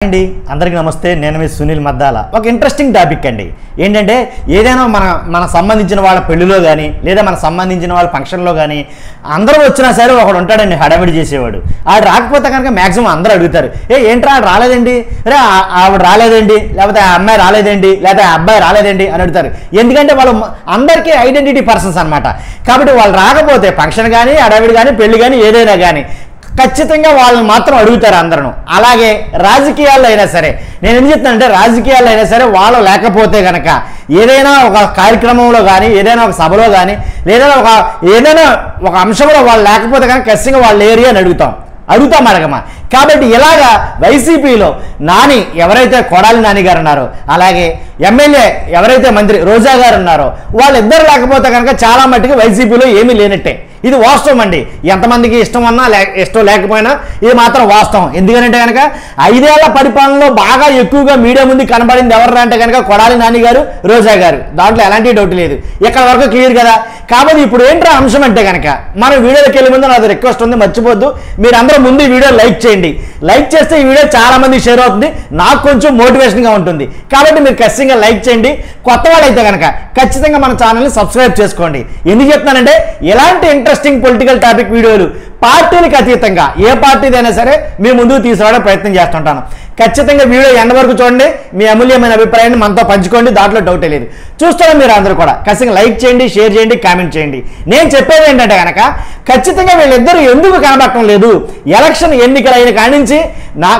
అండి అందరికీ నమస్తే నేను మీ సునీల్ మద్దాల ఒక ఇంట్రెస్టింగ్ టాపిక్ అండి ఏంటంటే ఏదైనా మన సంబంధించిన వాళ్ళ పెళ్లిలో కానీ లేదా మన సంబంధించిన వాళ్ళ ఫంక్షన్లో కానీ అందరూ వచ్చినా సరే ఒకడు ఉంటాడండి హడావిడి చేసేవాడు ఆడు రాకపోతే కనుక మ్యాక్సిమం అందరూ అడుగుతారు ఏంట్రా ఆడు రాలేదండి రే ఆవిడ రాలేదండి లేకపోతే ఆ అమ్మాయి రాలేదండి లేకపోతే ఆ అబ్బాయి రాలేదండి అని అడుగుతారు ఎందుకంటే వాళ్ళు అందరికీ ఐడెంటిటీ పర్సన్స్ అనమాట కాబట్టి వాళ్ళు రాకపోతే ఫంక్షన్ కానీ హడావిడి కానీ పెళ్లి కానీ ఏదైనా కానీ ఖచ్చితంగా వాళ్ళని మాత్రం అడుగుతారు అందరూ అలాగే రాజకీయాల్లో అయినా సరే నేను ఏం చెప్తానంటే రాజకీయాల్లో అయినా సరే వాళ్ళు లేకపోతే కనుక ఏదైనా ఒక కార్యక్రమంలో కానీ ఏదైనా ఒక సభలో కానీ లేదా ఏదైనా ఒక అంశంలో వాళ్ళు లేకపోతే కనుక ఖచ్చితంగా వాళ్ళ ఏరియా అని అడుగుతాం అడగమా కాబట్టి ఇలాగా వైసీపీలో నాని ఎవరైతే కొడాలి నాని గారు ఉన్నారో అలాగే ఎమ్మెల్యే ఎవరైతే మంత్రి రోజా గారు ఉన్నారో వాళ్ళిద్దరు లేకపోతే కనుక చాలా మట్టుకు వైసీపీలో ఏమీ లేనట్టే ఇది వాస్తవం అండి ఎంతమందికి ఇష్టం అన్నా ఇష్టం లేకపోయినా ఇది మాత్రం వాస్తవం ఎందుకంటే కనుక 5 ఏళ్ల పరిపాలనలో బాగా ఎక్కువగా మీడియా ముందు కనబడింది ఎవరు అంటే కనుక కొడాలి నాని గారు రోజా గారు దాంట్లో ఎలాంటి డౌట్ లేదు ఇక్కడ వరకు క్లియర్ కదా కాబట్టి ఇప్పుడు ఏంట్రా అంశం అంటే కనుక మనం వీడియోలోకి వెళ్ళే ముందు నాది రిక్వెస్ట్ ఉంది మర్చిపోద్దు మీరు అందరూ ముందు ఈ వీడియో లైక్ చేయండి లైక్ చేస్తే ఈ వీడియో చాలా మంది షేర్ అవుతుంది నాకు కొంచెం మోటివేషన్గా ఉంటుంది కాబట్టి మీరు ఖచ్చితంగా లైక్ చేయండి కొత్త వాళ్ళైతే కనుక ఖచ్చితంగా మన ఛానల్ని సబ్స్క్రైబ్ చేసుకోండి ఎందుకు చెప్తానంటే ఎలాంటి ఇంట్రెస్టింగ్ పొలిటికల్ టాపిక్ వీడియోలు పార్టీలకు అతీతంగా ఏ పార్టీదైనా సరే మీ ముందుకు తీసుకురావడం ప్రయత్నం చేస్తుంటాను ఖచ్చితంగా వీడియో ఎండ్ వరకు చూడండి మీ అమూల్యమైన అభిప్రాయాన్ని మనతో పంచుకోండి దాంట్లో డౌటే లేదు చూస్తారా మీరు అందరూ కూడా ఖచ్చితంగా లైక్ చేయండి షేర్ చేయండి కామెంట్ చేయండి నేను చెప్పేది ఏంటంటే కనుక ఖచ్చితంగా వీళ్ళిద్దరూ ఎందుకు కనబడటం లేదు ఎలక్షన్ ఎన్నికలు అయిన కాడి నుంచి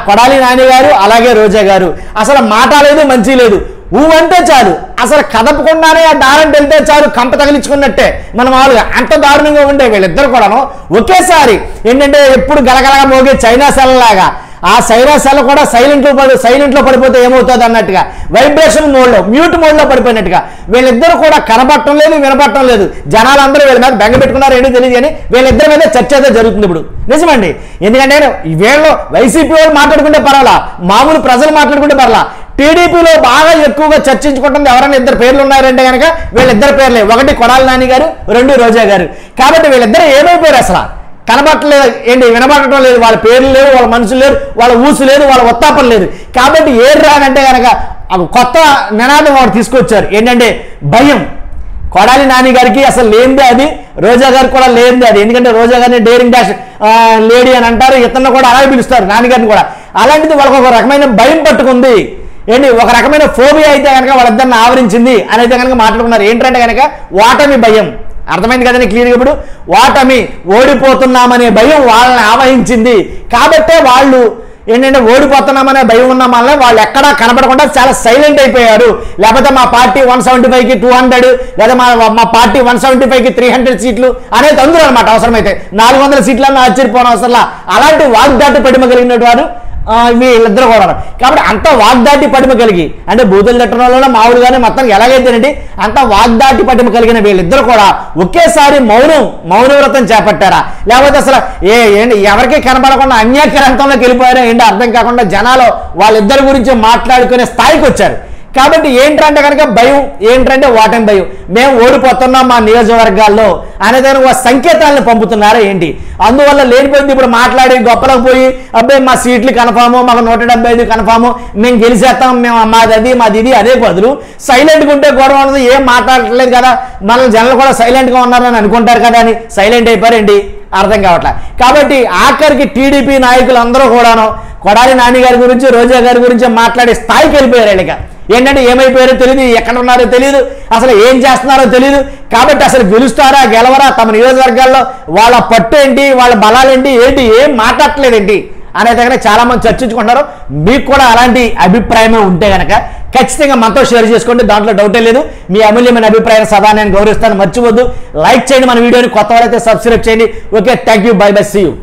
కొడాలి నాని గారు అలాగే రోజా గారు అసలు మాట లేదు మంచి లేదు ఊవంటే చాలు అసలు కదపకుండానే ఆ దారంటే వెళ్తే చాలు కంప తగిలించుకున్నట్టే మన మామూలుగా అంత దారుణంగా ఉండే వీళ్ళిద్దరు కూడాను ఒకేసారి ఏంటంటే ఎప్పుడు గలగలగా మోగే చైనా సెల్లాగా ఆ చైనా సెల్ కూడా సైలెంట్లో పడిపోతే ఏమవుతుంది అన్నట్టుగా వైబ్రేషన్ మోడ్లో మ్యూట్ మోడ్లో పడిపోయినట్టుగా వీళ్ళిద్దరు కూడా కనబడటం లేదు వినపడటం లేదు జనాలందరూ వీళ్ళ మీద బెంగ పెట్టుకున్నారు ఏంటో తెలియదు కానీ వీళ్ళిద్దరి మీద చర్చ అయితే జరుగుతుంది ఇప్పుడు నిజమండి ఎందుకంటే వీళ్ళు వైసీపీ వాళ్ళు మాట్లాడుకుంటే పర్వాలా మామూలు ప్రజలు మాట్లాడుకుంటే పర్వాలా టీడీపీలో బాగా ఎక్కువగా చర్చించుకుంటుంది ఎవరైనా ఇద్దరు పేర్లు ఉన్నారంటే కనుక వీళ్ళిద్దరు పేర్లే ఒకటి కొడాలి నాని గారు రెండు రోజా గారు కాబట్టి వీళ్ళిద్దరు ఏమైపోయారు అసలు కనబట్టలేదు ఏంటి వినబడటం లేదు వాళ్ళ పేర్లు లేవు వాళ్ళ మనుషులు లేరు వాళ్ళ ఊసు లేదు వాళ్ళ ఒత్తాపం లేదు కాబట్టి ఏం రానంటే కనుక కొత్త నినాదం వాడు తీసుకొచ్చారు ఏంటంటే భయం కొడాలి నాని గారికి అసలు లేనిదే అది రోజా గారికి కూడా లేనిదే అది ఎందుకంటే రోజా గారిని డేరింగ్ డాష్ లేడీ అని అంటారు ఇతను కూడా అలాగే పిలుస్తారు నాన్నగారిని కూడా అలాంటిది వాళ్ళకి ఒక రకమైన భయం పట్టుకుంది ఏంటి ఒక రకమైన ఫోబియా అయితే కనుక వాళ్ళిద్దరిని ఆవరించింది అని అయితే కనుక మాట్లాడుకున్నారు ఏంటంటే కనుక ఓటమి భయం అర్థమైంది కదండి క్లియర్గా ఇప్పుడు ఓటమి ఓడిపోతున్నామనే భయం వాళ్ళని ఆవహించింది కాబట్టే వాళ్ళు ఏంటంటే ఓడిపోతున్నామనే భయం ఉన్న వల్ల వాళ్ళు ఎక్కడా కనపడకుండా చాలా సైలెంట్ అయిపోయారు లేకపోతే మా పార్టీ 175కి 200 లేదా మా పార్టీ 175కి 300 సీట్లు అనేది అందరూ అనమాట అవసరమైతే 400 సీట్లన్నా ఆశ్చర్యపోవడం అవసరంలా అలాంటి వాగ్దాటి పడిమ కలిగినటువంటి వారు వీళ్ళిద్దరు కూడా కాబట్టి అంత వాగ్దాటి పటిమ కలిగి అంటే బూతులు తిట్టడం వల్ల మామూలుగానే మొత్తం ఎలాగైతేనండి అంత వాగ్దాటి పటిమ కలిగిన వీళ్ళిద్దరు కూడా ఒకేసారి మౌన వ్రతం చేపట్టారా లేకపోతే అసలు ఏంటి ఎవరికి కనబడకుండా అన్యాక్రాంతంలోకి వెళ్ళిపోయారో ఏంటి అర్థం కాకుండా జనాలు వాళ్ళిద్దరి గురించి మాట్లాడుకునే స్థాయికి వచ్చారు కాబట్టి ఏంటంటే కనుక భయం ఏంటంటే ఓటమి భయం మేము ఓడిపోతున్నాం మా నియోజకవర్గాల్లో అనేది ఒక సంకేతాలను పంపుతున్నారా ఏంటి అందువల్ల లేనిపోయింది ఇప్పుడు మాట్లాడి గొప్పలకు పోయి అబ్బాయి మా సీట్లు కన్ఫాము మాకు 175 కన్ఫాము మేము గెలిచేస్తాం మేము మాది ఇది అదే బదులు సైలెంట్గా ఉంటే గొడవ ఉన్నది ఏం మాట్లాడట్లేదు కదా మన జనాలు కూడా సైలెంట్గా ఉన్నారని అనుకుంటారు కదా అని సైలెంట్ అయిపోయారండి అర్థం కావట్లేదు కాబట్టి ఆఖరికి టీడీపీ నాయకులు అందరూ కూడాను కొడాలి నాని గారి గురించి రోజా గారి గురించి మాట్లాడే స్థాయికి వెళ్ళిపోయారు వీళ్ళకి ఏంటంటే ఏమైపోయారో తెలియదు ఎక్కడ ఉన్నారో తెలియదు అసలు ఏం చేస్తున్నారో తెలియదు కాబట్టి అసలు గెలుస్తారా గెలవరా తమ నియోజకవర్గాల్లో వాళ్ళ పట్టు ఏంటి వాళ్ళ బలాలేంటి ఏంటి ఏం మాట్లాడట్లేదేంటి అనేది కనుక చాలా మంది చర్చించుకుంటున్నారు మీకు కూడా అలాంటి అభిప్రాయమే ఉంటే కనుక ఖచ్చితంగా మనతో షేర్ చేసుకోండి దాంట్లో డౌటే లేదు మీ అమూల్యమైన అభిప్రాయాన్ని సదా నేను గౌరవిస్తాను మర్చిపోద్దు లైక్ చేయండి మన వీడియోని కొత్త వాళ్ళైతే సబ్స్క్రైబ్ చేయండి okay thank you bye see you